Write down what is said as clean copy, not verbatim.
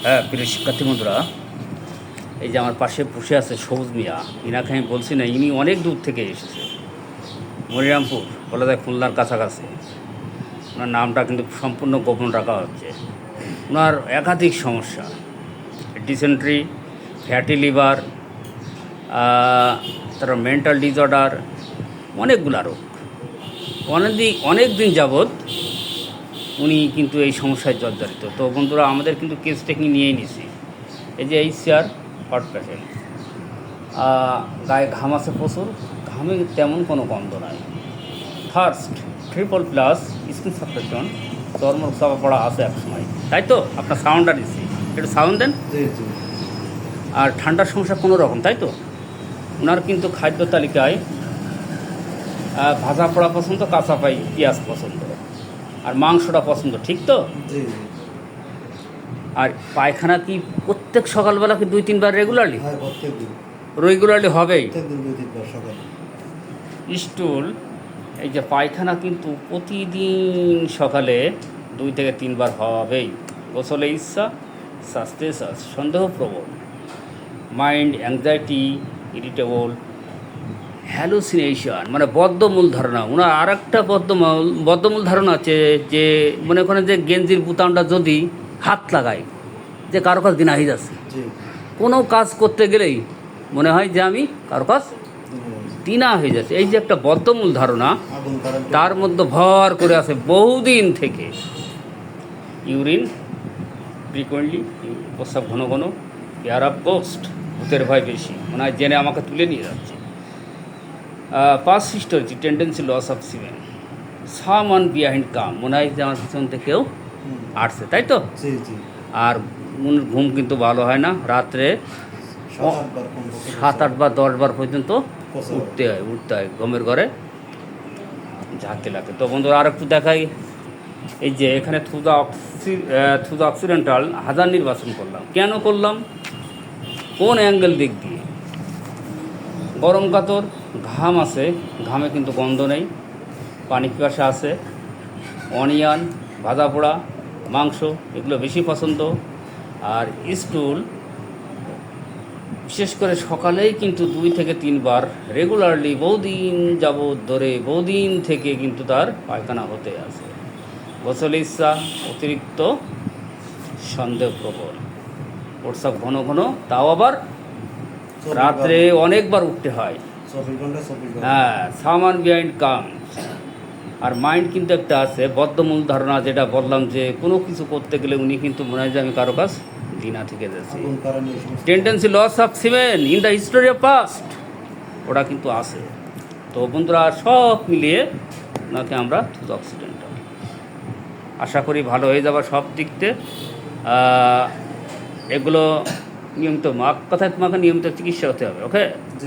হ্যাঁ, প্রিয় শিক্ষার্থী বন্ধুরা, এই যে আমার পাশে বসে আছে সবুজ মিয়া, ইনাকে আমি বলছি না, ইনি অনেক দূর থেকে এসেছে, মনিরামপুর বলা যায় খুলনার কাছাকাছি। ওনার নামটা কিন্তু সম্পূর্ণ গোপন রাখা হচ্ছে। ওনার একাধিক সমস্যা, ডিসেন্ট্রি, ফ্যাটি লিভার, তারপর মেন্টাল ডিসঅর্ডার, অনেকগুলো রোগ। অনেক দিন যাবৎ উনি কিন্তু এই সমস্যায় জর্জরিত। তো বন্ধুরা, আমাদের কিন্তু কেস টেকনিক নিয়েই নিছি। এই যে এইচআর হট পেশেন্ট, গায়ে ঘাম আছে প্রচুর, ঘামে তেমন কোনো গন্ধ নাই। ফার্স্ট $++ স্কিন সাপ্রেশন, চর্ম চাপা পড়া আছে এক সময়, তাই তো? আপনার সাউন্ডটা দিচ্ছি, একটু সাউন্ড দেন। আর ঠান্ডার সমস্যা কোনো রকম, তাই তো? ওনার কিন্তু খাদ্য তালিকায় ভাজা পোড়া পছন্দ, কাঁচা পেঁয়াজ পছন্দ, আর মাংসটা পছন্দ, ঠিক তো? আর পায়খানা কি প্রত্যেক সকালবেলা কি 2-3 বার রেগুলারলি? রেগুলারলি হবেই। স্টুল, এই যে পায়খানা কিন্তু প্রতিদিন সকালে 2 থেকে 3 বার হবেই। গোসলে ইচ্ছা, স্বাস্থ্যে সন্দেহপ্রবণ, মাইন্ড অ্যাংজাইটি, ইরিটেবল, হ্যালুসিনেশন, মানে বদ্ধমূল ধারণা। ওনার আর একটা বদ্ধমূল ধারণা আছে যে মনে করেন যে গেঞ্জির বুতামটা যদি হাত লাগায়, যে কারো কাজ দিন আহি যাচ্ছে, কোনো কাজ করতে গেলেই মনে হয় যে আমি কারো কাজ দিনা হয়ে যাচ্ছে। এই যে একটা বদ্ধমূল ধারণা, তার মধ্যে ভর করে আছে বহুদিন থেকে। ইউরিন ফ্রিকোয়েন্টলি, প্রস্রাব ঘন ঘন, পেয়ার অফ গোস্ট, ভূতের ভয় বেশি, মনে হয় জেনে আমাকে তুলে নিয়ে যাচ্ছে। Past history, tendency loss of semen, সামান বিহাইন্ড কাম, মনে হয় যে আমার পিছন থেকেও আসছে, তাই তো? আর ঘুম কিন্তু ভালো হয় না, রাত্রে 7-8 বার 10 বার পর্যন্ত উঠতে হয় ঘুমের ঘরে ঝাঁকে লাগে। তো বন্ধুরা, আর একটু দেখাই। এই যে এখানে থ্রু দ্য অক্সিডেন্টাল হাজার নির্বাচন করলাম। কেন করলাম? কোন অ্যাঙ্গেল দিক দিয়ে? গরম কাতর, ঘাম আছে, ঘামে কিন্তু গন্ধ নেই, পানি পিপাসা আছে, অনিয়ন, ভাজা পোড়া, মাংস, এগুলো বেশি পছন্দ। আর স্টুল বিশেষ করে সকালেই কিন্তু 2 থেকে 3 বার রেগুলারলি বহুদিন যাবৎ ধরে, বহুদিন থেকে কিন্তু তার পায়খানা হতে আছে। গোসল ইচ্ছা, অতিরিক্ত সন্দেহপ্রবল, প্রস্রাব ঘন ঘন, তাও আবার রাত্রে অনেকবার উঠতে হয়। হ্যাঁ, সামান বিহাইন্ড কাম। আর মাইন্ড কিন্তু একটা আছে বদ্ধমূল ধারণা, যেটা বললাম যে কোনো কিছু করতে গেলে উনি কিন্তু মনে হয় যে আমি কারো কাজ দিনা থেকে যাচ্ছি। Tendency loss of semen in the history of past, ওটা কিন্তু আছে। তো বন্ধুরা, সব মিলিয়ে ওনাকে আমরা অক্সিডেন্টাল, আশা করি ভালো হয়ে যাবার সব দিক থেকে। এগুলো নিয়মিত কথায় তোমাকে নিয়মিত চিকিৎসা হতে হবে, ওকে?